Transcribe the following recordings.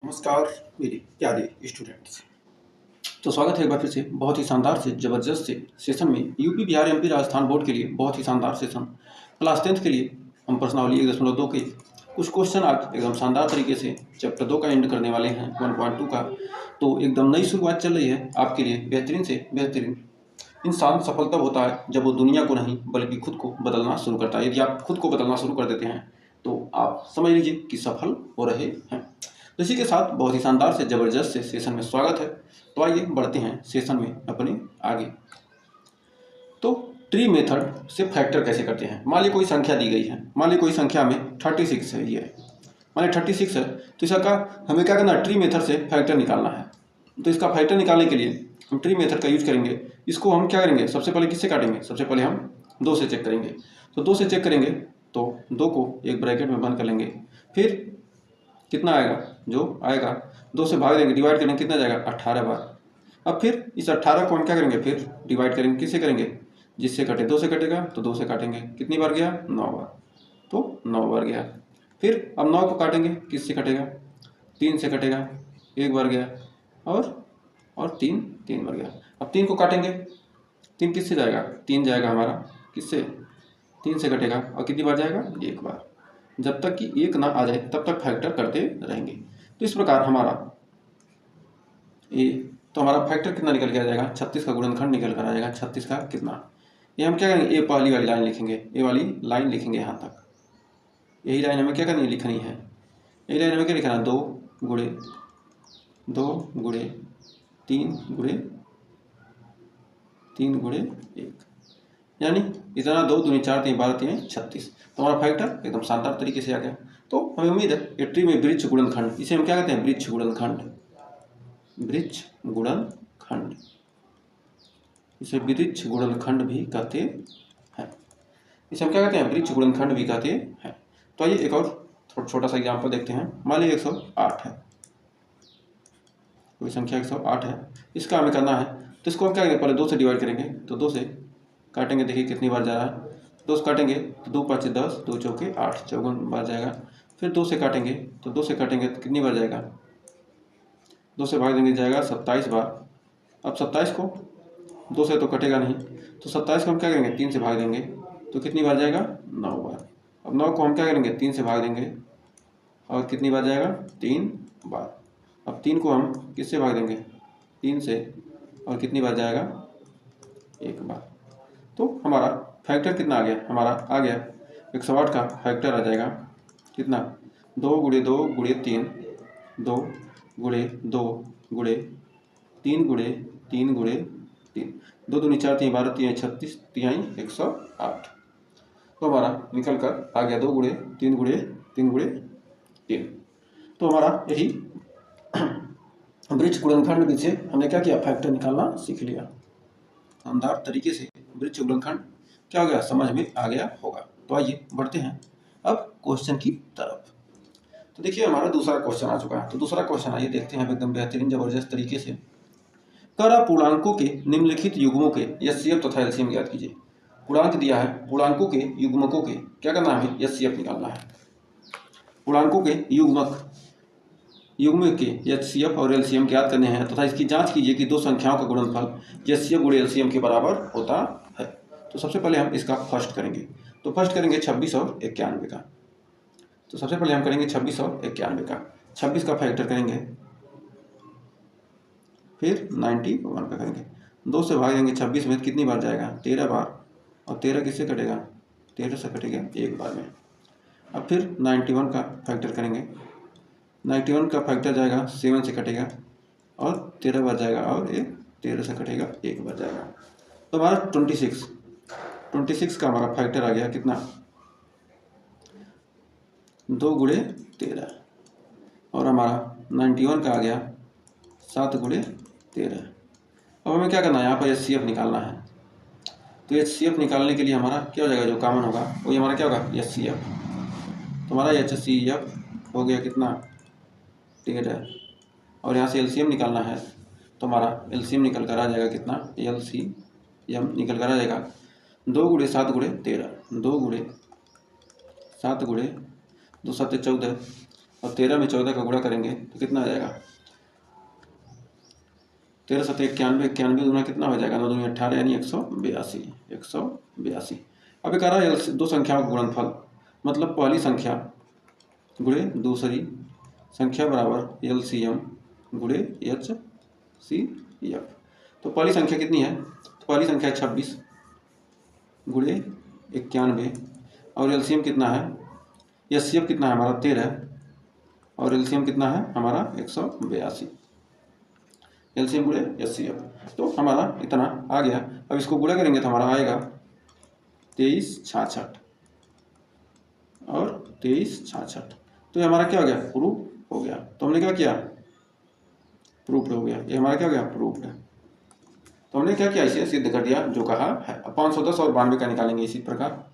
नमस्कार मेरे प्यारे स्टूडेंट्स। तो स्वागत है एक बार फिर से बहुत ही शानदार से ज़बरदस्त से सेशन में। UP Bihar MP Rajasthan board के लिए बहुत ही शानदार सेशन। क्लास 10th के लिए हम प्रश्नावली 1.2 के कुछ क्वेश्चन आज एकदम शानदार तरीके से चैप्टर 2 का एंड करने वाले हैं 1.2 का। तो एकदम नई शुरुआत चल रही है आपके लिए। बेहतरीन से बेहतरीन इंसान सफल तब होता है जब वो दुनिया को नहीं बल्कि खुद को बदलना शुरू करता है। यदि आप खुद को बदलना शुरू कर देते हैं तो आप समझ लीजिए कि सफल हो रहे हैं। तो इसी के साथ बहुत ही शानदार से ज़बरदस्त से सेशन में स्वागत है। तो आइए बढ़ते हैं सेशन में अपने आगे। तो ट्री मेथड से फैक्टर कैसे करते हैं। मान ली कोई संख्या दी गई है, मान ली कोई संख्या में 36 है, ये मान ली 36 है, तो इसका हमें क्या करना है, ट्री मेथड से फैक्टर निकालना है। तो इसका फैक्टर निकालने के लिए हम ट्री मेथड का यूज करेंगे। इसको हम क्या करेंगे, सबसे पहले किससे काटेंगे, सबसे पहले हम 2 से चेक करेंगे। तो 2 से चेक करेंगे तो 2 को एक ब्रैकेट में बंद कर लेंगे। फिर कितना आएगा, जो आएगा 2 से भाग देंगे, डिवाइड करेंगे, कितना जाएगा 18 बार। अब फिर इस 18 को हम क्या करेंगे, फिर डिवाइड करेंगे, किससे करेंगे, जिससे कटे 2 से कटेगा तो 2 से काटेंगे, कितनी बार गया 9 बार, तो 9 बार गया। फिर अब 9 को काटेंगे, किससे कटेगा 3 से कटेगा, 1 बार गया, और 3 बार गया। अब 3 को काटेंगे, 3 किससे जाएगा, 3 जाएगा हमारा किससे, 3 से कटेगा, और कितनी बार जाएगा 1 बार। जब तक कि 1 ना आ जाए तब तक फैक्टर करते रहेंगे। तो इस प्रकार हमारा तो हमारा फैक्टर कितना निकल के आ जाएगा, 36 का गुणनखंड निकल कर आ जाएगा 36 का कितना। ये हम क्या करेंगे, ए पहली वाली लाइन लिखेंगे, ए वाली लाइन लिखेंगे यहाँ तक। यही लाइन हमें क्या करनी है, लिखनी है। यही लाइन हमें क्या लिखना है, 2 गुणे 3 गुणे 1, यानी इतना 2 दूनी 4 3 12 3 36। तो हमारा फैक्टर एकदम शानदार तरीके से आ गया। तो हमें उम्मीद है ये ट्री में वृक्ष गुणनखंड, इसे हम क्या कहते हैं, वृक्ष गुणनखंड, वृक्ष गुणनखंड, इसे वृक्ष गुणनखंड भी कहते हैं। इसे हम क्या कहते हैं, वृक्ष गुणनखंड भी कहते हैं। तो आइए एक और छोटा सा एग्जाम्पल देखते हैं। मान लीजिए 108 है, कोई संख्या 108 है, इसका हमें करना है। तो इसको हम क्या करेंगे, पहले 2 से डिवाइड करेंगे, तो 2 से काटेंगे, देखिए कितनी बार जा रहा है, 2 से काटेंगे तो 2 5 10, 2 चौके 8, 54 बार जाएगा। फिर 2 से काटेंगे तो 2 से काटेंगे तो कितनी बार जाएगा, 2 से भाग देंगे, जाएगा 27 बार। अब 27 को 2 से तो कटेगा नहीं, तो 27 को हम क्या करेंगे, 3 से भाग देंगे, तो कितनी बार जाएगा 9 बार। अब 9 को हम क्या करेंगे, 3 से भाग देंगे, और कितनी बार जाएगा 3 बार। अब 3 को हम किससे भाग देंगे, 3 से, और कितनी बार जाएगा 1 बार। तो हमारा फैक्टर कितना आ गया, हमारा आ गया 108 का फैक्टर आ जाएगा कितना, 2 गुणे 2 गुणे 3, 2 गुणे 2 गुणे 3 गुणे 3 गुणे 3, 2 दूनी 4 3 12 3 36 3 108। तो हमारा निकल कर आ गया 2 गुणे 3 गुणे 3 गुणे 3। तो हमारा यही वृक्ष गुणनखंड से हमने क्या किया, फैक्टर निकालना सीख लिया। शानदार तरीके से वृक्ष गुणनखंड क्या हो गया, समझ में आ गया होगा। तो आइए बढ़ते हैं अब क्वेश्चन की तरफ। तो देखिए हमारा दूसरा क्वेश्चन आ चुका है। तो दूसरा क्वेश्चन आइए देखते हैं एकदम बेहतरीन जबरदस्त तरीके से। कर पूर्णांकों के निम्नलिखित युग्मों के एचसीएफ तथा एलसीएम ज्ञात कीजिए। पूर्णांक दिया है, पूर्णांकों के युग्मकों के क्या करना है, हमें एचसीएफ निकालना है। पूर्णांकों के युग्म के एचसीएफ और एलसीएम ज्ञात करने हैं तथा इसकी जांच कीजिए कि 2 संख्याओं का गुणनफल एचसीएफ गुणे एलसीएम के बराबर होता है। तो सबसे पहले हम इसका फर्स्ट करेंगे। तो फर्स्ट करेंगे 26 और 91 का। तो सबसे पहले हम करेंगे 26 और 91 का। 26 का फैक्टर करेंगे, फिर 91 का करेंगे, 2 से भाग देंगे, 26 में कितनी बार जाएगा 13 बार, और 13 किससे कटेगा, 13 से कटेगा 1 बार में। अब फिर 91 का फैक्टर करेंगे, 91 का फैक्टर जाएगा 7 से कटेगा, और 13 बार जाएगा, और 13 से कटेगा 1 बार जाएगा। तो हमारा 26 का हमारा फैक्टर आ गया कितना, 2 गुणे 13, और हमारा 91 का आ गया 7 गुणे 13। अब हमें क्या करना है, यहाँ पर एचसीएफ निकालना है। तो एचसीएफ निकालने के लिए हमारा क्या हो जाएगा, जो कॉमन होगा वही हमारा क्या होगा, एचसीएफ। तो हमारा एचसीएफ हो गया कितना 13, और यहाँ से एलसीएम निकालना है। तो हमारा एलसीएम निकल कर आ जाएगा कितना, एलसीएम निकल कर आ जाएगा 2 गुणे 7 गुणे 13, 2 गुणे 7 गुणे 2 7 14, और 13 में 14 का गुणा करेंगे तो कितना आ जाएगा? 13 7 91, 91 दूना कितना हो जाएगा? 9 दूनी 18 यानी 182, 182। अब ये कह रहा है दो संख्याओं का गुणनफल, मतलब पहली संख्या गुणे दूसरी संख्या बराबर एलसीएम गुणे एचसीएफ। तो पहली संख्या कितनी है? तो पहली संख्या 26 गुणे 91 और एलसीएम कितना है? एचसीएफ कितना है हमारा? 13 और एलसीएम कितना है हमारा? 182। एलसीएम गुणे एचसीएफ, तो हमारा इतना आ गया। अब इसको गुणा करेंगे तो हमारा आएगा 2366 और 2366। तो ये हमारा क्या हो गया? प्रूफ हो गया। तो हमने क्या किया? प्रूफ हो गया। ये हमारा क्या हो गया? प्रूफ है। तो हमने क्या किया? इसे सिद्ध कर दिया जो कहा है। अब 510 और 92 का निकालेंगे इसी प्रकार।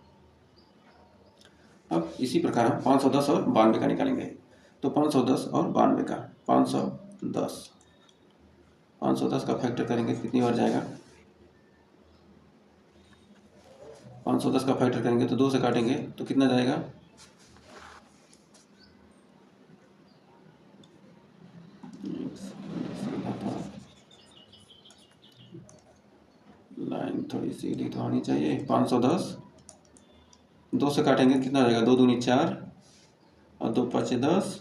अब इसी प्रकार हम 510 और 92 का निकालेंगे। तो 510 और 92 का 510 का फैक्टर करेंगे कितनी बार जाएगा? 510 का फैक्टर करेंगे तो 2 से काटेंगे तो कितना जाएगा? लाइन थोड़ी सीधी तो होनी चाहिए। 510 2 से काटेंगे कितना जाएगा? 2 दूनी 4 और 2 5 10,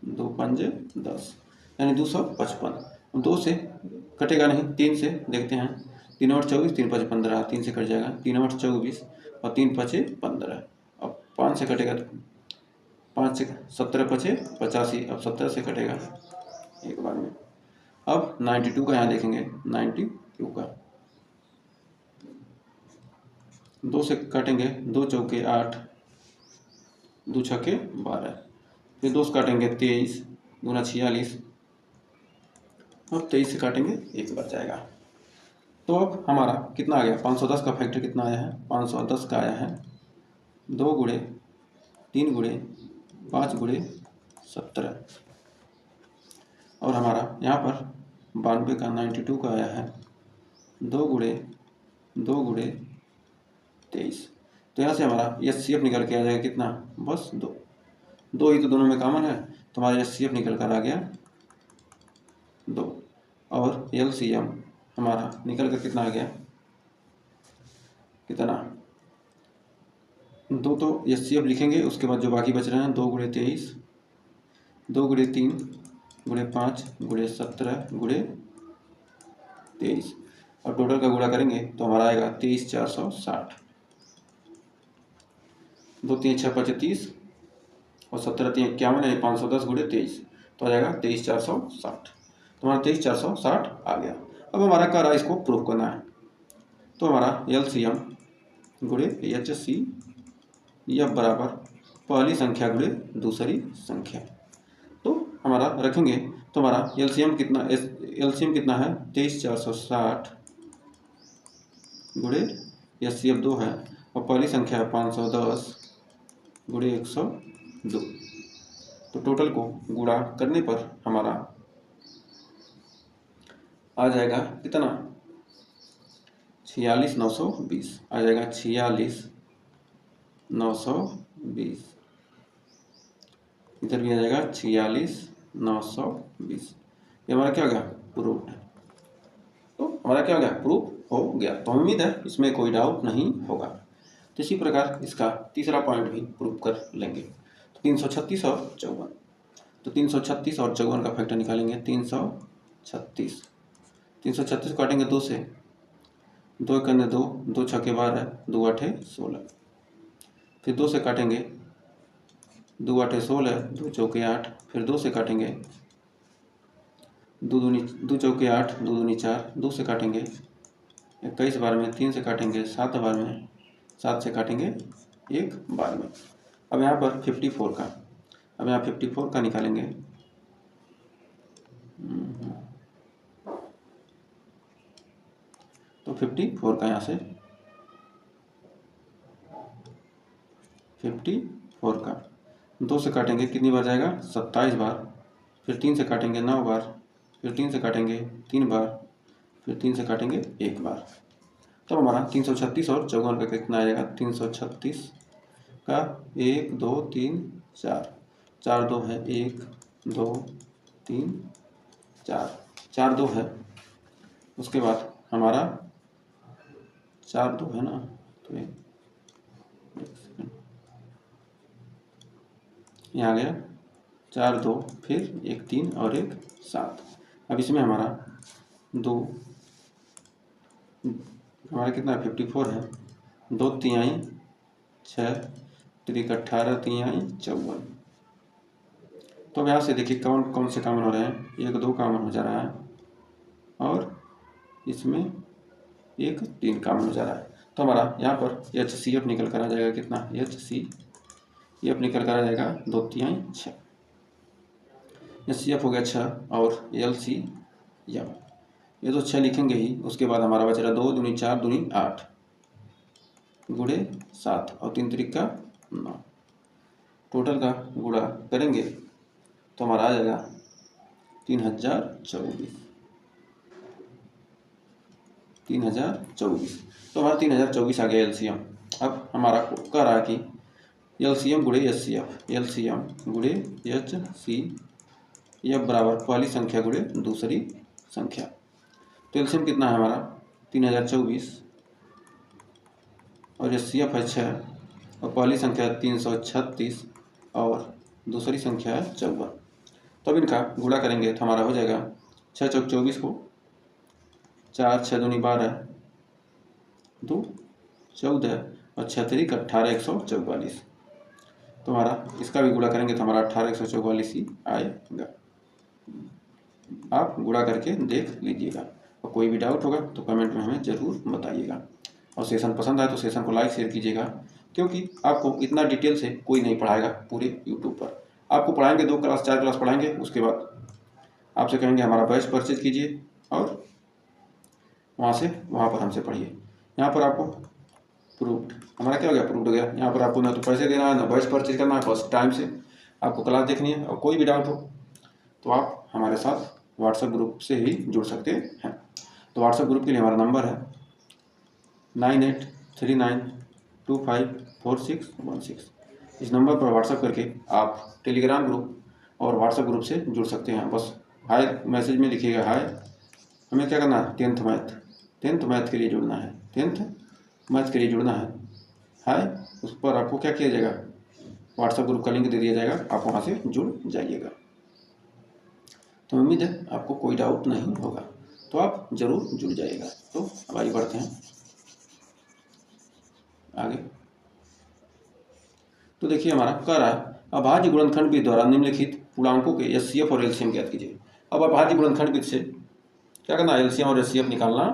2 5 10 यानी 255। 2 से कटेगा नहीं, 3 से देखते हैं। 3 और 24, 3 5 15, 3 से कट जाएगा। 3 और 24 और 3 5 15। अब 5 से कटेगा तो 5 से 17 5 85। अब 17 से कटेगा एक बार में। अब 92 का यहाँ देखेंगे, 92 का 2 से काटेंगे, 2 चौके 8, 2 छक्के 12, फिर 2 से काटेंगे 23, दूना 46। अब 23 से काटेंगे 1 बच जाएगा। तो अब हमारा कितना आ गया? 510 का फैक्टर कितना आया है? 510 का आया है 2 गुणे 3 गुणे 5 गुणे 17। और हमारा यहाँ पर 92 का 92 का आया है 2 गुणे 23। तो यहाँ से हमारा एचसीएफ निकल के आ जाएगा कितना? बस 2 ही तो दोनों में कॉमन है, तो हमारा एचसीएफ निकल कर आ गया 2। और एलसीएम हमारा निकल कर कितना आ गया? कितना? 2 तो एचसीएफ लिखेंगे, उसके बाद जो बाकी बच रहे हैं 2 गुणे 23, 2 गुणे 3 गुणे 5 गुणे 17 गुणे 23। और टोटल का गुणा करेंगे तो हमारा आएगा 23460। 2 3 6 35 और 17 3 51 है, 510 गुणे 23 तो आ जाएगा 23460। तो हमारा 23460 आ गया। अब हमारा क्या रहा? इसको प्रूफ करना है। तो हमारा एलसीएम गुणे एचसीएफ बराबर पहली संख्या गुणे दूसरी संख्या। तो हमारा रखेंगे तो हमारा एलसीएम कितना है? 23460 गुणे एचसीएफ 2 है और पहली संख्या है 510 गुणे 102। तो टोटल को गुणा करने पर हमारा आ जाएगा कितना? 46920 आ जाएगा। 46920 इधर भी आ जाएगा 46920। ये हमारा क्या हो गया? प्रूफ है। तो हमारा क्या हो गया? प्रूफ हो गया। तो उम्मीद है इसमें कोई डाउट नहीं होगा। तो इसी प्रकार इसका तीसरा पॉइंट भी प्रूफ कर लेंगे। तो 336 और 54। तो 336 और 54 का फैक्टर निकालेंगे। 336 काटेंगे 2 से, 2 करने 2, 2 छक्के 12, 2 8 16। फिर 2 से काटेंगे, 2 8 16, 2 चौके 8, फिर 2 से काटेंगे, 2 चौके 8, 2 दूनी 4, 2 से काटेंगे 21 बार में, 3 से काटेंगे 7 बार में, 7 से काटेंगे 1 बार में। अब यहाँ पर 54 का, अब यहाँ 54 का निकालेंगे। तो 54 का यहाँ से 54 का 2 से काटेंगे कितनी बार जाएगा? 27 बार। फिर 3 से काटेंगे 9 बार, फिर 3 से काटेंगे 3 बार, फिर 3 से काटेंगे 1 बार। तो हमारा 336 और 54 का कितना आएगा? 336 का 1 2 3 4 4 2 है 1 2 3 4, 4 2 है। उसके बाद हमारा 4 2 है ना, तो यहाँ आ गया 4 2, फिर 1 3 और 1 7। अब इसमें हमारा 2 हमारा कितना 54 है, 2 तिहाई 6 3 18 तिहाई 54। तो अब यहाँ से देखिए कौन कौन से कॉमन हो रहे हैं, 1 2 कॉमन हो जा रहा है और इसमें 1 3 कॉमन हो जा रहा है। तो हमारा यहाँ पर HCF निकल कर आ जाएगा कितना, HCF निकल कर आ जाएगा 2 तिहाई 6। HCF हो गया 6 और LCM ये तो 6 लिखेंगे ही। उसके बाद हमारा बच रहा 2 दूनी 4 दूनी 8 गुणे 7 और 3 3 का 9। टोटल का गुणा करेंगे तो हमारा आ जाएगा 3024। तो हमारा 3024 आ गया LCM। अब हमारा कह रहा है कि LCM गुणे HCF, LCM गुणे HCF बराबर पहली संख्या गुणे दूसरी संख्या। तो LCM कितना है हमारा 3024 और HCF है 6 और पहली संख्या 336 और दूसरी संख्या है 54। तो अब इनका गुणा करेंगे तो हमारा हो जाएगा 6 चौक 24 को 4 6 दूनी 12 2 14 और 6 3 18 144। तो हमारा इसका भी गुणा करेंगे तो हमारा 18 144 ही आएगा। आप गुणा करके देख लीजिएगा और कोई भी डाउट होगा तो कमेंट में हमें ज़रूर बताइएगा। और सेशन पसंद आए तो सेशन को लाइक शेयर कीजिएगा, क्योंकि आपको इतना डिटेल से कोई नहीं पढ़ाएगा पूरे यूट्यूब पर। आपको पढ़ाएंगे 2 क्लास 4 क्लास पढ़ाएंगे, उसके बाद आपसे कहेंगे हमारा बैच परचेज कीजिए और वहाँ पर हमसे पढ़िए। यहाँ पर आपको प्रूफ्ड हमारा क्या हो गया, प्रूफ्ड हो गया। यहाँ पर आपको ना तो पैसे देना है ना बैच परचेज करना है, बस टाइम से आपको क्लास देखनी है। और कोई भी डाउट हो तो आप हमारे साथ व्हाट्सएप ग्रुप से ही जुड़ सकते हैं। तो व्हाट्सएप ग्रुप के लिए हमारा नंबर है 9839254616। इस नंबर पर व्हाट्सएप करके आप टेलीग्राम ग्रुप और व्हाट्सएप ग्रुप से जुड़ सकते हैं। बस हाय मैसेज में लिखिएगा हाय, हमें क्या करना है 10th मैथ के लिए जुड़ना है, 10th मैथ के लिए जुड़ना है हाय। उस पर आपको क्या किया जाएगा, व्हाट्सएप ग्रुप का लिंक दे दिया जाएगा, आप वहाँ से जुड़ जाइएगा। तो उम्मीद है आपको कोई डाउट नहीं होगा, तो आप जरूर जुड़ जाइएगा। तो अब आगे बढ़ते हैं आगे। तो देखिए हमारा कह रहा है अभाज्य गुणनखंड विधि द्वारा निम्नलिखित पूर्णांकों के HCF और LCM ज्ञात कीजिए। अब अभाज्य गुणनखंड विधि से क्या करना है, LCM और HCF निकालना है।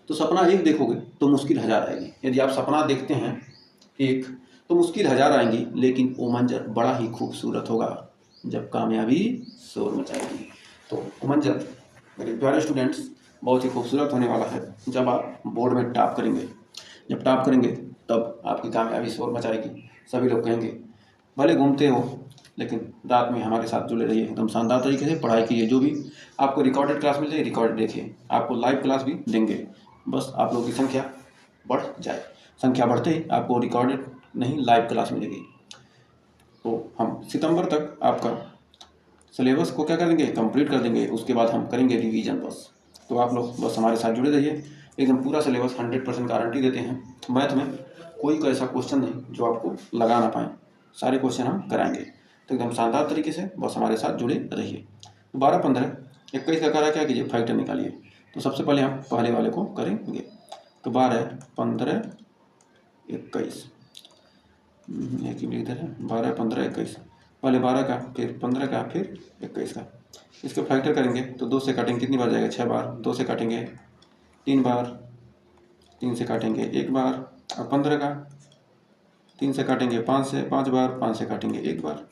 तो सपना 1 देखोगे तो मुश्किल 1000 आएगी। यदि आप सपना देखते हैं 1 तो मुश्किल 1000 आएंगी, लेकिन वो मंजर बड़ा ही खूबसूरत होगा जब कामयाबी शोर मचाएगी। तो वो मंजर मेरे प्यारे स्टूडेंट्स बहुत ही खूबसूरत होने वाला है जब आप बोर्ड में टॉप करेंगे। जब टॉप करेंगे तब आपकी कामयाबी शोर मचाएगी। सभी लोग कहेंगे भले घूमते हो लेकिन रात में हमारे साथ जुड़े रहिए, एकदम शानदार तरीके से पढ़ाई कीजिए। जो भी आपको रिकॉर्डेड क्लास मिल जाए रिकॉर्ड देखिए, आपको लाइव क्लास भी देंगे। बस आप लोगों की संख्या बढ़ जाए, संख्या बढ़ते ही आपको रिकॉर्डेड नहीं लाइव क्लास मिलेगी। तो हम सितंबर तक आपका सिलेबस को क्या करेंगे, कंप्लीट कर देंगे। उसके बाद हम करेंगे रिवीजन बस। तो आप लोग बस हमारे साथ जुड़े रहिए, एकदम पूरा सिलेबस 100% गारंटी देते हैं। मैथ में कोई ऐसा क्वेश्चन नहीं जो आपको लगा ना पाए, सारे क्वेश्चन हम कराएंगे। तो एकदम शानदार तरीके से बस हमारे साथ जुड़े रहिए। 12 15 21 का करा क्या कीजिए, फैक्टर निकालिए। तो सबसे पहले हम पहले वाले को करेंगे। तो 12 15 21 एक ही इधर है, 12 15 21 पहले 12 का फिर 15 का फिर 21 का। इसको फैक्टर करेंगे तो 2 से काटेंगे कितनी बार जाएगा, 6 बार। 2 से काटेंगे 3 बार, 3 से काटेंगे 1 बार। और 15 का 3 से काटेंगे 5 बार, 5 से काटेंगे 1 बार।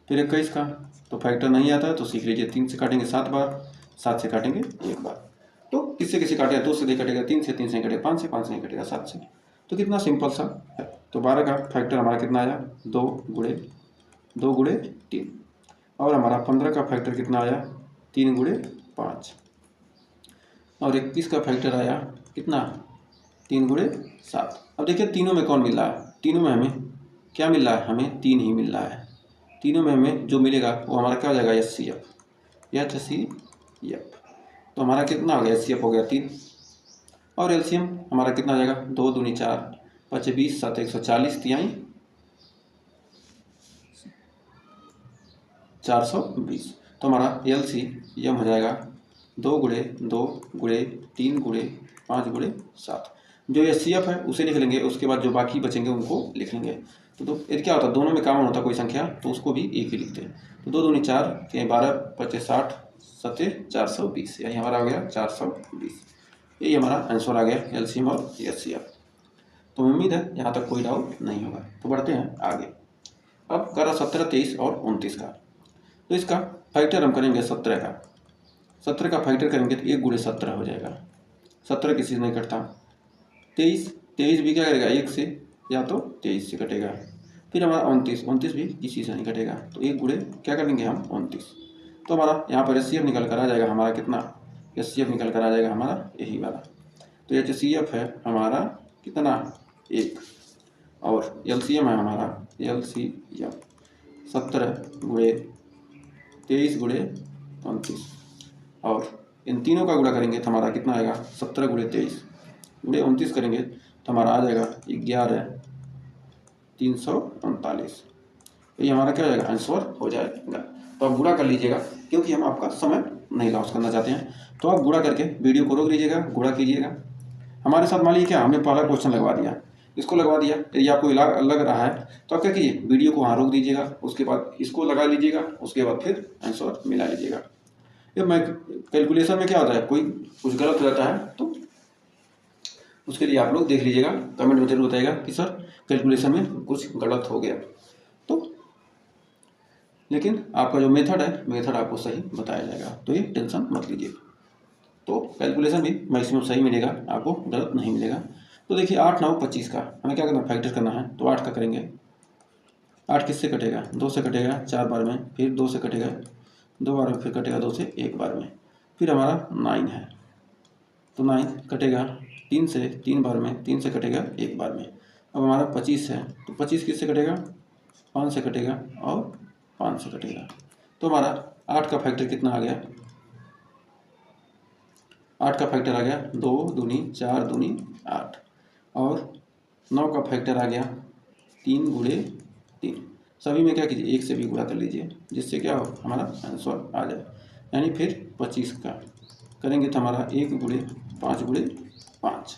फिर 21 का तो फैक्टर नहीं आता तो सीख लीजिए, 3 से काटेंगे 7 बार, 7 से काटेंगे 1 बार। तो किससे किसी काटेगा, 2 से नहीं कटेगा 3 से, 3 से नहीं कटेगा 5 से, 5 से नहीं कटेगा 7 से। तो कितना सिंपल सा है। तो 12 का फैक्टर हमारा कितना आया, 2 गुणे 3। और हमारा 15 का फैक्टर कितना आया, 3 गुणे 5। और 21 का फैक्टर आया कितना, 3 गुणे 7। अब देखिए तीनों में कौन मिल रहा है, तीनों में हमें क्या मिल रहा है, हमें 3 ही मिल रहा है। तीनों में हमें जो मिलेगा वो हमारा क्या हो जाएगा, HCF। तो हमारा कितना हो गया, HCF हो गया 3, और LCM हमारा कितना हो जाएगा, 2 दूनी 4, 5 20, 7 140, 3 420। तो हमारा LCM हो जाएगा 2 गुणे 2 गुणे 3 गुणे 5 गुणे 7। जो HCF है उसे लिख लेंगे, उसके बाद जो बाकी बचेंगे उनको लिख लेंगे। तो यदि क्या होता है, दोनों में कॉमन होता कोई संख्या तो उसको भी एक ही लिखते हैं। तो 2 दूनी 4, 12 25 60, 7 420, यही हमारा हो गया 420। यही हमारा आंसर आ गया LCM और HCF। तो उम्मीद है यहाँ तक कोई डाउट नहीं होगा। तो बढ़ते हैं आगे। अब करा 17 23 और 29 का। तो इसका फैक्टर हम करेंगे 17 का। 17 का फैक्टर करेंगे तो 1 गुणे 17 हो जाएगा। 17 किसी से नहीं कटता। 23 भी क्या करेगा, 1 से या तो 23 से कटेगा। फिर हमारा 29 भी किसी से नहीं कटेगा। तो 1 गुणे क्या करेंगे हम, 29। तो हमारा यहाँ पर HCF निकल कर आ जाएगा हमारा कितना, HCF निकल कर आ जाएगा हमारा यही वाला। तो HCF है हमारा कितना, 1, और LCM है हमारा LCM 17 गुणे 23 गुणे 29, और इन तीनों का गुणा करेंगे तो हमारा कितना आएगा, 17 गुणे 23 गुणे 29 करेंगे तो हमारा आ जाएगा 11 339। ये हमारा क्या हो जाएगा, आंसर हो जाएगा। तो आप गुणा कर लीजिएगा क्योंकि हम आपका समय नहीं लॉस करना चाहते हैं। तो आप गुणा करके वीडियो को रोक लीजिएगा, गुणा कीजिएगा। हमारे साथ मान लीजिए क्या, हमने पहला क्वेश्चन लगवा दिया, इसको लगवा दिया, यदि आपको लग रहा है तो आप क्या कीजिए, वीडियो को वहाँ रोक दीजिएगा, उसके बाद इसको लगा लीजिएगा, उसके बाद फिर आंसर मिला लीजिएगा। ये मैं कैलकुलेशन में क्या होता है, कोई कुछ गलत हो जाता है तो उसके लिए आप लोग देख लीजिएगा, कमेंट में जरूर बताइएगा कि सर कैलकुलेशन में कुछ गलत हो गया। तो लेकिन आपका जो मेथड है, मेथड आपको सही बताया जाएगा, तो ये टेंशन मत लीजिए। तो कैलकुलेशन भी मैक्सिमम सही मिलेगा, आपको गलत नहीं मिलेगा। तो देखिए 8 9 25 का हमें क्या करना, फैक्टर करना है। तो 8 का करेंगे, 8 किससे कटेगा, 2 से कटेगा 4 बार में, फिर 2 से कटेगा 2 बार में, फिर कटेगा 2 से 1 बार में, फिर हमारा 9 है। तो 9 कटेगा 3 से 3 बार में, 3 से कटेगा 1 बार में। अब हमारा 25 है, तो 25 किससे कटेगा, 5 से कटेगा और 5 से कटेगा। तो हमारा 8 का फैक्टर कितना आ गया, 8 का फैक्टर आ गया 2 दूनी 4 दूनी 8, और 9 का फैक्टर आ गया 3 गुणे 3। सभी में क्या कीजिए, 1 से भी गुणा कर लीजिए, जिससे क्या हो, हमारा आंसर आ जाए। यानी फिर 25 का करेंगे तो हमारा 1 गुणे 5 गुणे 5,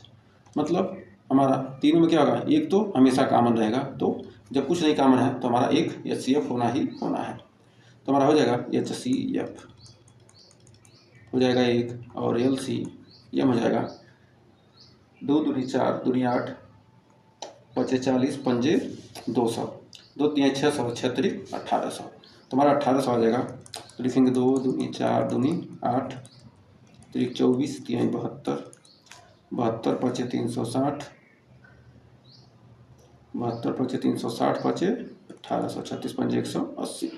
मतलब हमारा तीनों में क्या होगा, एक तो हमेशा कॉमन रहेगा। तो जब कुछ नहीं कॉमन है तो हमारा एक HCF होना ही होना है। तो हमारा हो जाएगा HCF हो जाएगा 1, और LCM हो जाएगा 2 दूनी 4 दूनी 8, 5 40, 5 200, 2 3 600, 6 3 1800। तो हमारा 1800 आ जाएगा। तो लिखेंगे 2 दूनी 4 दूनी 8, 3 24, 3 72, 72 5 360, 72 5 360, 5 1800, 36 5 180।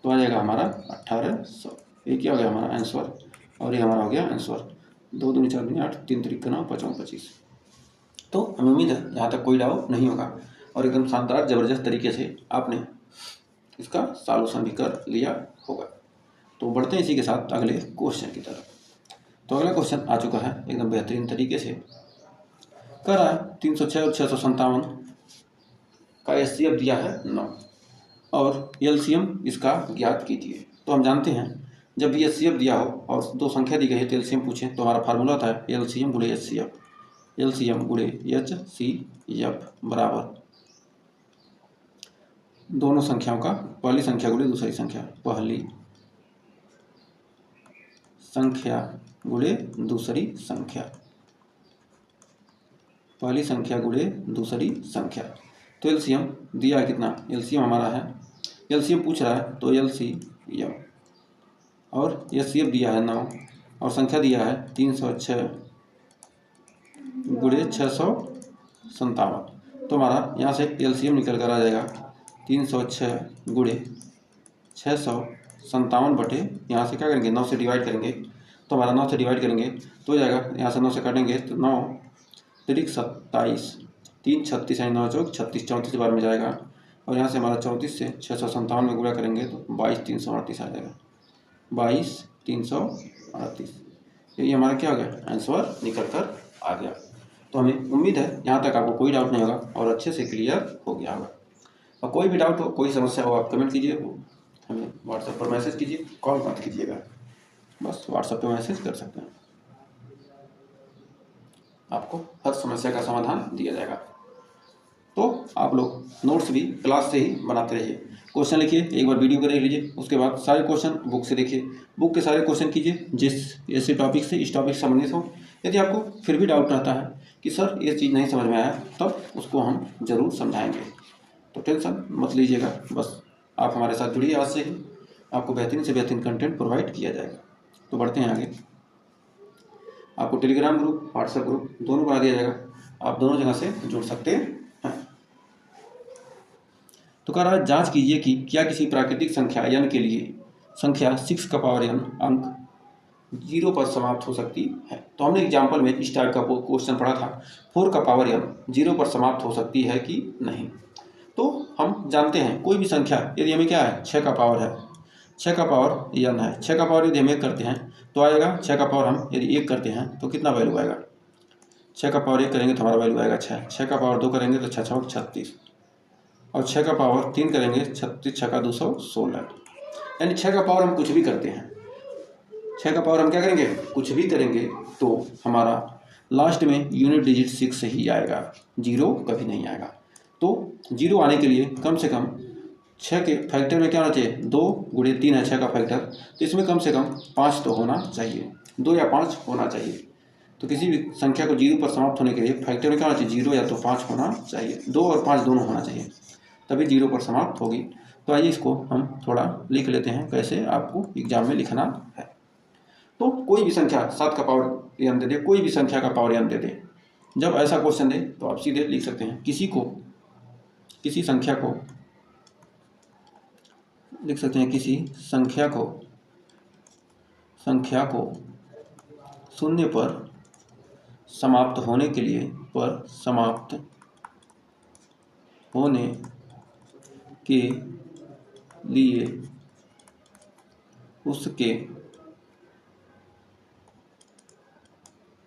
तो आ जाएगा हमारा 1800। ये क्या हो गया हमारा आंसर, और ये हमारा हो गया आंसर। 2 दूनी 4 दूनी 8, 3 3 9 5 25। तो हमें उम्मीद है यहाँ तक कोई डाउट नहीं होगा, और एकदम शानदार ज़बरदस्त तरीके से आपने इसका सॉल्यूशन भी कर लिया होगा। तो बढ़ते हैं इसी के साथ अगले क्वेश्चन की तरफ। तो अगला क्वेश्चन आ चुका है एकदम बेहतरीन तरीके से, कर रहा है 306 और 657 का HCF दिया है 9, और LCM इसका ज्ञात कीजिए। तो हम जानते हैं जब भी HCF दिया हो और दो संख्या दी गई है तो LCM पूछें तो हमारा फार्मूला होता है LCM गुणे HCF। LCM गुणे HCF बराबर दोनों संख्याओं का पहली संख्या गुणे दूसरी संख्या, पहली संख्या गुणे दूसरी संख्या, पहली संख्या गुणे दूसरी संख्या। तो LCM दिया है कितना, LCM हमारा है, LCM पूछ रहा है तो LCM, और HCF दिया है 9, और संख्या दिया है 306 गुणे 657। तो हमारा यहाँ से LCM निकल कर आ जाएगा 306 गुणे 657 बटे, यहाँ से क्या करेंगे 9 से डिवाइड करेंगे। तो हमारा 9 से डिवाइड करेंगे तो हो जाएगा, यहाँ से 9 से काटेंगे तो 9 3 27, 3 36 यानी 9 चौक 36, 34 बार में जाएगा। और यहाँ से हमारा 34 से 657 में गुणा करेंगे तो 22,338 आ जाएगा। 22,338 यही हमारा क्या हो गया, आंसर निकल कर आ गया। तो हमें उम्मीद है यहाँ तक आपको कोई डाउट नहीं होगा और अच्छे से क्लियर हो गया होगा। और कोई भी डाउट हो, कोई समस्या हो, आप कमेंट कीजिए, हमें व्हाट्सएप पर मैसेज कीजिए, कॉल मत कीजिएगा, बस व्हाट्सएप पर मैसेज कर सकते हैं, आपको हर समस्या का समाधान दिया जाएगा। तो आप लोग नोट्स भी क्लास से ही बनाते रहिए, क्वेश्चन लिखिए, एक बार वीडियो को देख लीजिए, उसके बाद सारे क्वेश्चन बुक से देखिए, बुक के सारे क्वेश्चन कीजिए जिस ऐसे टॉपिक से इस टॉपिक से संबंधित हो। यदि आपको फिर भी डाउट रहता है कि सर ये चीज़ नहीं समझ में आया, तब उसको हम ज़रूर समझाएंगे, तो टेंशन मत लीजिएगा, बस आप हमारे साथ जुड़िए, आज से ही आपको बेहतरीन से बेहतरीन कंटेंट प्रोवाइड किया जाएगा। तो बढ़ते हैं आगे, आपको टेलीग्राम ग्रुप, व्हाट्सएप ग्रुप दोनों बना दिया जाएगा, आप दोनों जगह से जुड़ सकते हैं। तो कह रहा है जांच कीजिए कि क्या किसी प्राकृतिक संख्या n के लिए संख्या 6 का पावर n अंक 0 पर समाप्त हो सकती है। तो हमने एग्जाम्पल में इस टाइप का क्वेश्चन पढ़ा था, 4 का पावर n 0 पर समाप्त हो सकती है कि नहीं। तो हम जानते हैं कोई भी संख्या यदि हमें क्या है, 6 का पावर है, 6 का पावर n है, 6 का पावर यदि हम 1 करते हैं तो आएगा, 6 का पावर हम यदि 1 करते हैं तो कितना वैल्यू आएगा, 6 का पावर 1 करेंगे तो हमारा वैल्यू आएगा 6, 6 का पावर 2 करेंगे तो 6 6 36, और 6 का पावर 3 करेंगे 36 6 का 216, यानी 6 का पावर हम कुछ भी करते हैं, 6 का पावर हम क्या करेंगे, कुछ भी करेंगे तो हमारा लास्ट में यूनिट डिजिट 6 ही आएगा, 0 कभी नहीं आएगा। तो 0 आने के लिए कम से कम 6 के फैक्टर में क्या होना चाहिए, 2 गुणे 3 है 6 का फैक्टर, तो इसमें कम से कम 5 तो होना चाहिए, 2 या 5 होना चाहिए। तो किसी भी संख्या को 0 पर समाप्त होने के लिए फैक्टर में क्या होना चाहिए, 0 या तो 5 होना चाहिए, 2 और 5 दोनों होना चाहिए, तभी 0 पर समाप्त होगी। तो आइए इसको हम थोड़ा लिख लेते हैं, कैसे आपको एग्जाम में लिखना है। तो कोई भी संख्या 7 का पावर n दे दे, कोई भी संख्या का पावर n दे दे, जब ऐसा क्वेश्चन दे तो आप सीधे लिख सकते हैं, किसी संख्या को लिख सकते हैं, किसी संख्या को शून्य पर समाप्त होने के लिए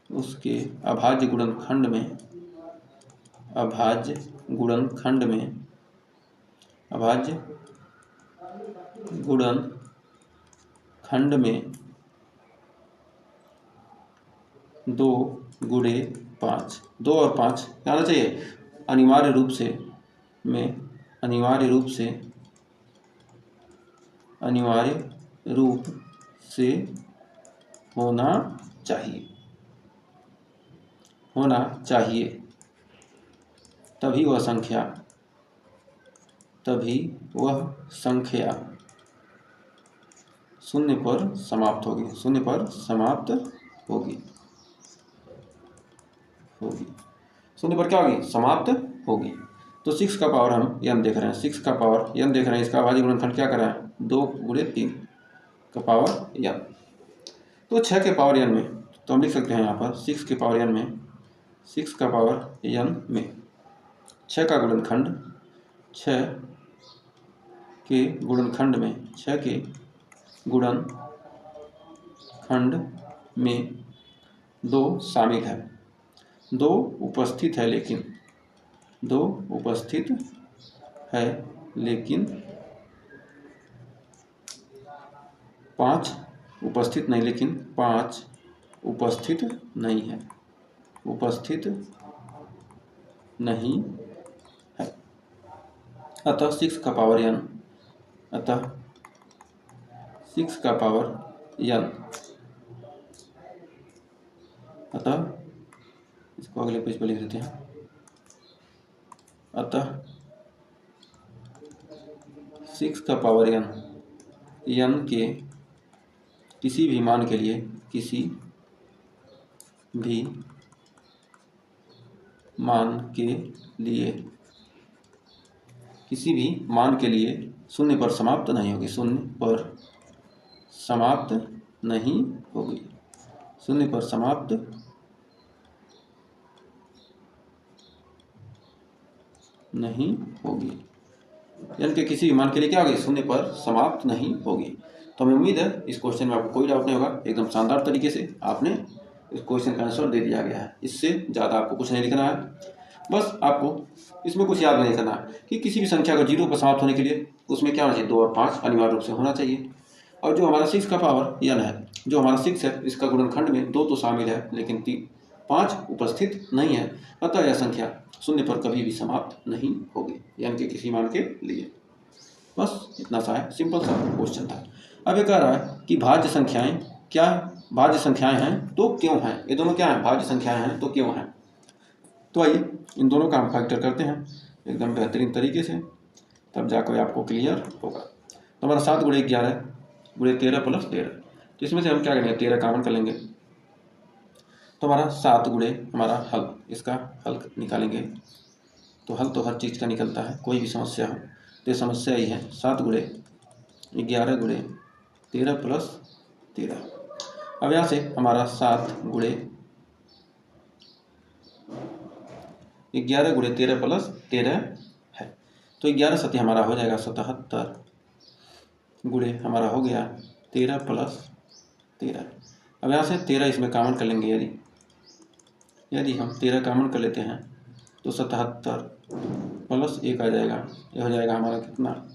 उसके अभाज्य गुणनखंड में 2 गुणे 5, 2 और 5 क्या आना चाहिए, अनिवार्य रूप से होना चाहिए, तभी वह संख्या शून्य पर समाप्त होगी, शून्य पर क्या होगी, समाप्त होगी। तो 6 का पावर हम n देख रहे हैं, 6 का पावर n देख रहे हैं, इसका अभाज्य गुणनखंड क्या कर रहे हैं, 2 गुणे 3 का पावर n। तो 6 के पावर n में तो हम लिख सकते हैं यहाँ पर 6 के पावर n में 6 का पावर n में 6 का गुणनखंड, 6 के गुणनखंड में 2 शामिल है, 2 उपस्थित है लेकिन 5 उपस्थित नहीं, लेकिन 5 उपस्थित नहीं है, अतः 6 का पावर n, अतः इसको अगले पेज पर लिख देते हैं, अतः 6 का पावर n के किसी भी मान के लिए शून्य पर समाप्त नहीं होगी, शून्य पर समाप्त नहीं होगी। यानी कि किसी भी मान के लिए क्या होगी, शून्य पर समाप्त नहीं होगी। तो हमें उम्मीद है इस क्वेश्चन में आपको कोई डाउट नहीं होगा। एकदम शानदार तरीके से आपने इस क्वेश्चन का आंसर दे दिया गया है। इससे ज़्यादा आपको कुछ नहीं लिखना है, बस आपको इसमें कुछ याद नहीं करना है कि किसी भी संख्या को 0 पर समाप्त होने के लिए उसमें क्या होना चाहिए, 2 और 5 अनिवार्य रूप से होना चाहिए। और जो हमारा 6 का पावर n है, जो हमारा 6 है, इसका गुणनखंड में 2 तो शामिल है लेकिन 5 उपस्थित नहीं है, अतः यह संख्या शून्य पर कभी भी समाप्त नहीं होगी, यानी कि किसी मान के लिए। बस इतना सा है, सिंपल सा क्वेश्चन था। अब ये कह रहा है कि भाज्य संख्याएं क्या, भाज्य संख्याएं हैं तो क्यों हैं, ये दोनों क्या हैं, भाज्य संख्याएं हैं तो क्यों हैं। तो आइए इन दोनों का हम फैक्टर करते हैं एकदम बेहतरीन तरीके से, तब जाकर आपको क्लियर होगा। तो हमारा 7 गुणे 11 गुणे 13 प्लस 13, तो इसमें से हम क्या करेंगे, 13 कॉमन कर लेंगे। तो हमारा 7 गुणे हमारा हल, इसका हल निकालेंगे। तो हल तो हर चीज़ का निकलता है, कोई भी समस्या हो तो ये समस्या ही है। 7 गुणे 11 गुणे 13 प्लस 13। अब यहाँ से हमारा 7 गुणे 11 गुणे 13 प्लस 13 है, तो 11 सती हमारा हो जाएगा 77 गुणे हमारा हो गया 13 प्लस 13। अब यहाँ से 13 इसमें कॉमन कर लेंगे। यदि हम 13 कॉमन कर लेते हैं तो 77 प्लस 1 आ जाएगा, यह हो जाएगा हमारा कितना,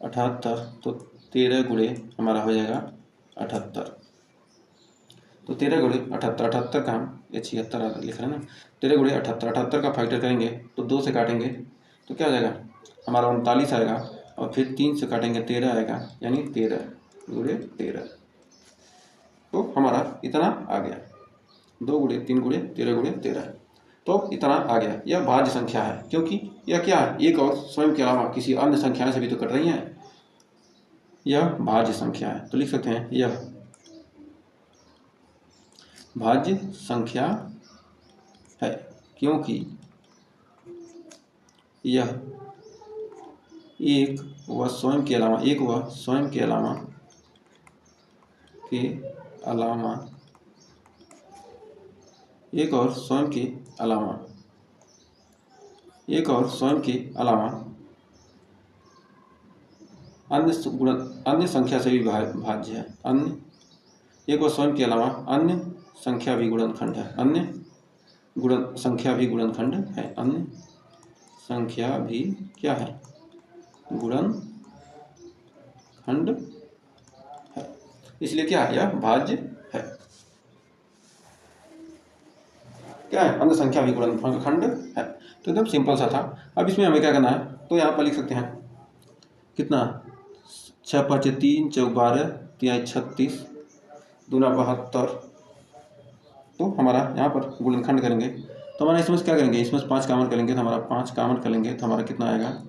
78। तो 13 गुणे हमारा हो जाएगा 78। तो 13 गुणे 78, 78 का हम 76 लिख रहे हैं ना, 13 गुणे 78, 78 का फैक्टर करेंगे तो 2 से काटेंगे तो क्या हो जाएगा हमारा 39 आएगा, और फिर 3 से काटेंगे 13 आएगा, यानी 13 गुणे 13। तो हमारा इतना आ गया, 2 गुणे 3 गुणे 13 गुणे 13, तो इतना आ गया। यह भाज्य संख्या है क्योंकि यह क्या है, एक और स्वयं के अलावा किसी अन्य संख्या से भी तो कट रही है, यह भाज्य संख्या है। तो लिख सकते हैं यह भाज्य संख्या है क्योंकि यह एक व स्वयं के अलावा एक और स्वयं के अलावा अन्य संख्या से भी भाज्य है। एक और स्वयं के अलावा अन्य संख्या भी गुणनखंड है, अन्य संख्या भी गुणनखंड है, अन्य संख्या भी क्या है, गुणनखंड है, इसलिए क्या है, यह भाज्य है। क्या है, अन्य संख्या भी गुणनखंड है। तो एकदम सिंपल सा था। अब इसमें हमें क्या करना है, तो यहाँ पर लिख सकते हैं कितना, 6 5 3 4 12 3 36 2 72। तो हमारा यहाँ पर गुणनखंड करेंगे तो हमारा इसमें से क्या करेंगे, इसमें से 5 कॉमन करेंगे तो हमारा 5 कॉमन कर लेंगे तो हमारा कितना आएगा,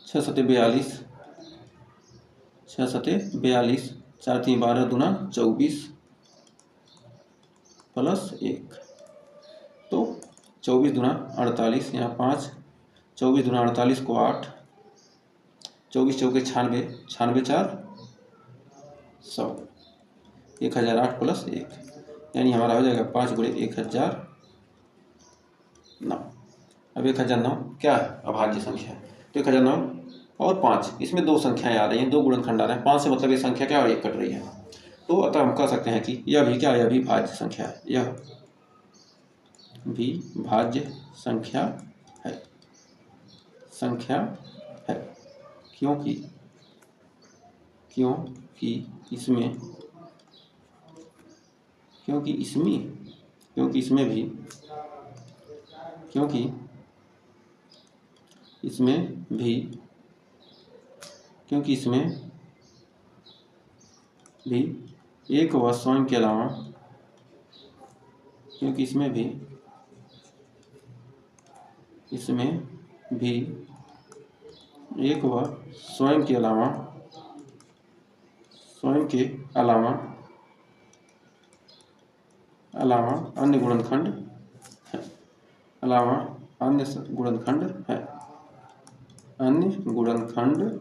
6 7 42, 6 7 42, 4 3 12 2 24 प्लस 1, तो 24 दूना 48, यहाँ 5, 24 दूना 48 को 8, 24 चौके 96, 96 4 100, 1008 प्लस 1, यानी हमारा हो जाएगा 5 गुणे 1009। अब 1009 क्या है, अभाज्य संख्या है। तो 1009 और 5, इसमें 2 संख्याएं आ रही हैं, 2 गुणनखंड आ रहे हैं। 5 से मतलब ये संख्या क्या और 1 कट रही है, तो अतः हम कह सकते हैं कि यह भी क्या है, यह भी भाज्य संख्या है, यह भी भाज्य संख्या है, क्योंकि इसमें भी एक व स्वयं के अलावा अन्य गुणनखंड है, अन्य गुणनखंड है।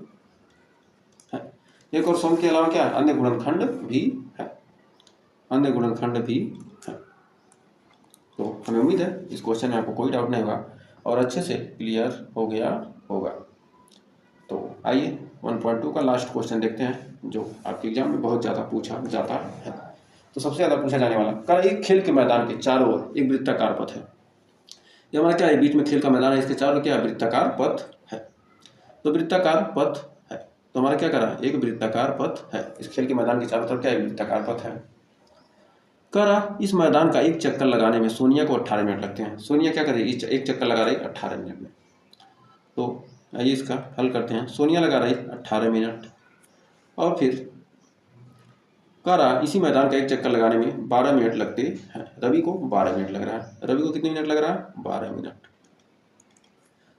एक और स्वयं के अलावा क्या है, अन्य गुणनखंड भी है, तो हमें उम्मीद है इस क्वेश्चन में आपको कोई डाउट नहीं होगा। और अच्छे से क्लियर हो गया होगा। तो आइए 1.2 का लास्ट क्वेश्चन देखते हैं जो आपके एग्जाम में बहुत ज़्यादा पूछा जाता है। तो सबसे ज़्यादा पूछा जाने वाला कर एक खेल के मैदान के चारों ओर एक वृत्ताकार पथ है। ये हमारा क्या है, बीच में खेल का मैदान है, इसके चारों क्या है, वृत्ताकार पथ है। तो वृत्ताकार पथ है तो हमारा क्या करा, एक वृत्ताकार पथ है। इस खेल के मैदान के चारों तरफ क्या है, वृत्ताकार पथ है। करा इस मैदान का एक चक्कर लगाने में सोनिया को 18 मिनट लगते हैं। सोनिया क्या कर रही है, एक चक्कर लगा रही है 18 मिनट में। तो आइए इसका हल करते हैं। सोनिया लगा रही 18 मिनट और फिर करा इसी मैदान का एक चक्कर लगाने में 12 मिनट लगते हैं। रवि को 12 मिनट लग रहा है। रवि को कितने मिनट लग रहा है, 12 मिनट।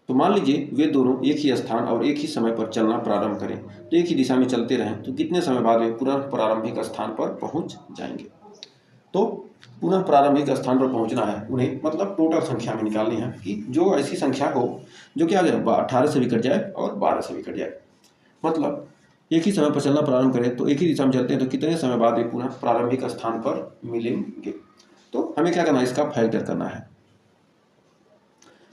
तो मान लीजिए वे दोनों एक ही स्थान और एक ही समय पर चलना प्रारंभ करें, तो एक ही दिशा में चलते रहें तो कितने समय बाद वे पुनः प्रारंभिक स्थान पर पहुंच जाएंगे। तो पुनः प्रारंभिक स्थान पर पहुंचना है उन्हें, मतलब टोटल संख्या में निकालनी है कि जो ऐसी संख्या हो जो क्या जाए 18 से भी कट जाए और 12 से भी कट जाए। मतलब एक ही समय पर चलना प्रारंभ करें तो एक ही दिशा में चलते हैं तो कितने समय बाद वे पुनः प्रारंभिक स्थान पर मिलेंगे। तो हमें क्या करना है, इसका फैक्टर करना है।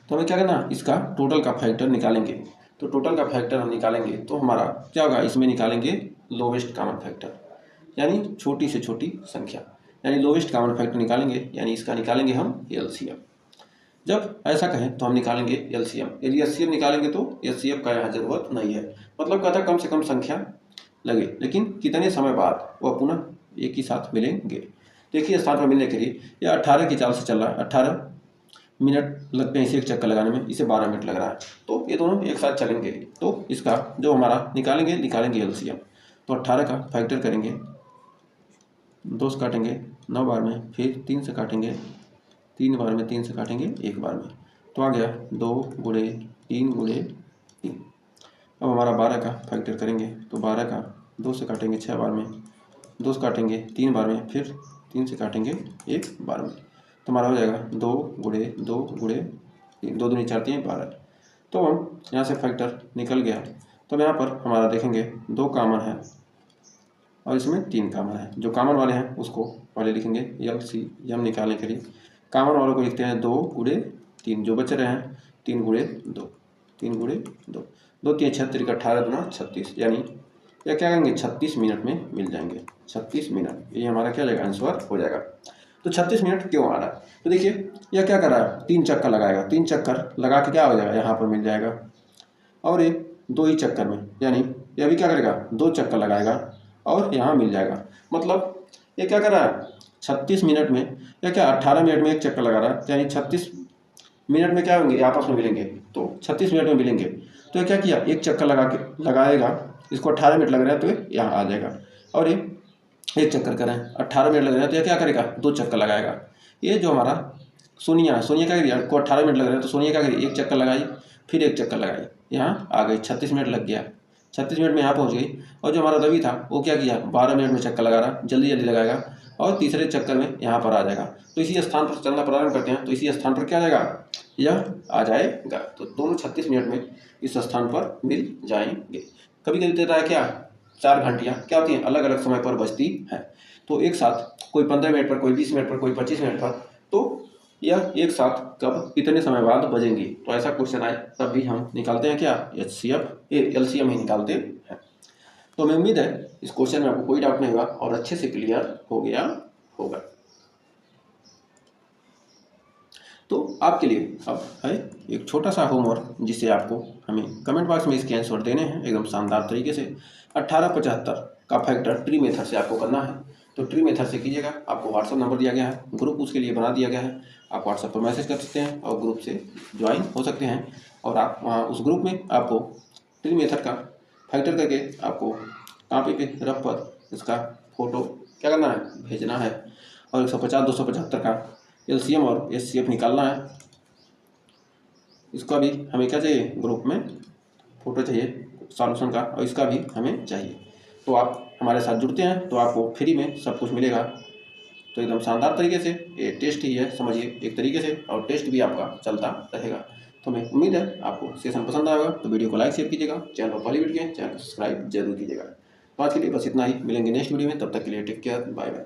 तो हमें क्या करना, इसका टोटल का फैक्टर निकालेंगे। तो टोटल का फैक्टर हम निकालेंगे तो हमारा क्या होगा, इसमें निकालेंगे लोवेस्ट कॉमन फैक्टर, यानी छोटी से छोटी संख्या, यानी लोवेस्ट कॉमन फैक्टर निकालेंगे, यानी इसका निकालेंगे हम एलसीएम। जब ऐसा कहें तो हम निकालेंगे एलसीएम। यदि एलसीएम निकालेंगे तो एचसीएफ का यहाँ जरूरत नहीं है। मतलब कहता कम से कम संख्या लगे, लेकिन कितने समय बाद वह पुनः एक ही साथ मिलेंगे। तो एक ही स्थान पर मिलने के लिए यह 18 की चाल से चल रहा है, 18 मिनट लगते हैं इसे एक चक्कर लगाने में, इसे 12 मिनट लग रहा है। तो ये दोनों एक साथ चलेंगे तो इसका जो हमारा निकालेंगे एलसीएम। तो 18 का फैक्टर करेंगे, 2 से काटेंगे 9 बार में, फिर 3 से काटेंगे 3 बार में, 3 से काटेंगे 1 बार में, तो आ गया 2 गुणे 3 गुणे 3। अब हमारा 12 का फैक्टर करेंगे तो 12 का 2 से काटेंगे 6 बार में, 2 से काटेंगे 3 बार में, फिर 3 से काटेंगे 1 बार में, तो हमारा हो जाएगा 2 गुणे 2 गुणे 3, 2 दूनी 4 3 12। तो हम यहाँ से फैक्टर निकल गया। तो यहाँ पर हमारा देखेंगे 2 कॉमन है और इसमें 3 कॉमन है। जो कॉमन वाले हैं उसको पहले लिखेंगे एलसीएम निकालने के लिए। कॉमन वालों को लिखते हैं 2 गुणे 3, जो बच रहे हैं 3 गुणे 2, 3 गुणे 2, 2 3 36, 18 दूना 36, यानी यह क्या करेंगे 36 मिनट में मिल जाएंगे। 36 मिनट ये हमारा क्या जाएगा, आंसर हो जाएगा। तो 36 मिनट क्यों आ रहा है, तो देखिए यह क्या कर रहा है, 3 चक्कर लगाएगा, 3 चक्कर लगा के क्या हो जाएगा, यहाँ पर मिल जाएगा। और ये 2 ही चक्कर में, यानी यह भी क्या करेगा 2 चक्कर लगाएगा और यहाँ मिल जाएगा। मतलब ये क्या कर रहा है 36 मिनट में, या क्या 18 मिनट में एक चक्कर लगा रहा है, यानी 36 मिनट में क्या होंगे, आपस में मिलेंगे। तो 36 मिनट में मिलेंगे तो ये क्या किया, एक चक्कर लगाएगा, इसको 18 मिनट लग रहा है तो ये यहाँ आ जाएगा। और ये एक चक्कर करें 18 मिनट लग रहे हैं तो यह क्या करेगा, 2 चक्कर लगाएगा। ये जो हमारा सोनिया क्या करिए, को 18 मिनट लग रहे हैं तो सोनिया क्या करिए, एक चक्कर लगाई, फिर एक चक्कर लगाई, यहाँ आ गई, 36 मिनट लग गया, 36 मिनट में यहाँ पहुँच गई। और जो हमारा रवि था वो क्या किया, 12 मिनट में चक्कर लगा रहा, जल्दी जल्दी लगाएगा और तीसरे चक्कर में यहाँ पर आ जाएगा। तो इसी स्थान पर चलना प्रारंभ करते हैं तो इसी स्थान पर क्या आ जाएगा, यह आ जाएगा। तो दोनों 36 मिनट में इस स्थान पर मिल जाएंगे। कभी कभी देता है क्या, 4 घंटियाँ क्या होती हैं, अलग अलग समय पर बजती हैं। तो एक साथ कोई 15 मिनट पर, कोई 20 मिनट पर, कोई 25 मिनट पर, तो यह एक साथ कब कितने समय बाद बजेंगी। तो ऐसा क्वेश्चन आए तब भी हम निकालते हैं क्या, एलसीएम ही निकालते हैं। तो हमें उम्मीद है इस क्वेश्चन में आपको कोई डाउट नहीं होगा और अच्छे से क्लियर हो गया होगा। तो आपके लिए अब है एक छोटा सा होमवर्क जिसे आपको हमें कमेंट बॉक्स में इसके आंसर देने हैं एकदम शानदार तरीके से। 1875 का फैक्टर ट्री मेथड से आपको करना है। तो ट्री मेथड से कीजिएगा। आपको व्हाट्सअप नंबर दिया गया है, ग्रुप उसके लिए बना दिया गया है। आप व्हाट्सएप पर मैसेज कर सकते हैं और ग्रुप से ज्वाइन हो सकते हैं। और आप वहाँ उस ग्रुप में आपको ट्री मेथड का फैक्टर करके आपको कॉपी पे रफ पर इसका फ़ोटो क्या करना है, भेजना है। और 150 275 का एलसीएम और एचसीएफ निकालना है। इसका भी हमें क्या चाहिए, ग्रुप में फ़ोटो चाहिए सॉल्यूशन का, और इसका भी हमें चाहिए। तो आप हमारे साथ जुड़ते हैं तो आपको फ्री में सब कुछ मिलेगा। तो एकदम शानदार तरीके से ये टेस्ट ही है समझिए एक तरीके से, और टेस्ट भी आपका चलता रहेगा। तो हमें उम्मीद है आपको सेशन पसंद आएगा। तो वीडियो को लाइक शेयर कीजिएगा, चैनल पर पहली वीडियो के चैनल को सब्सक्राइब जरूर कीजिएगा। तो आज के लिए बस इतना ही, मिलेंगे नेक्स्ट वीडियो में, तब तक के लिए टेक केयर, बाय बाय।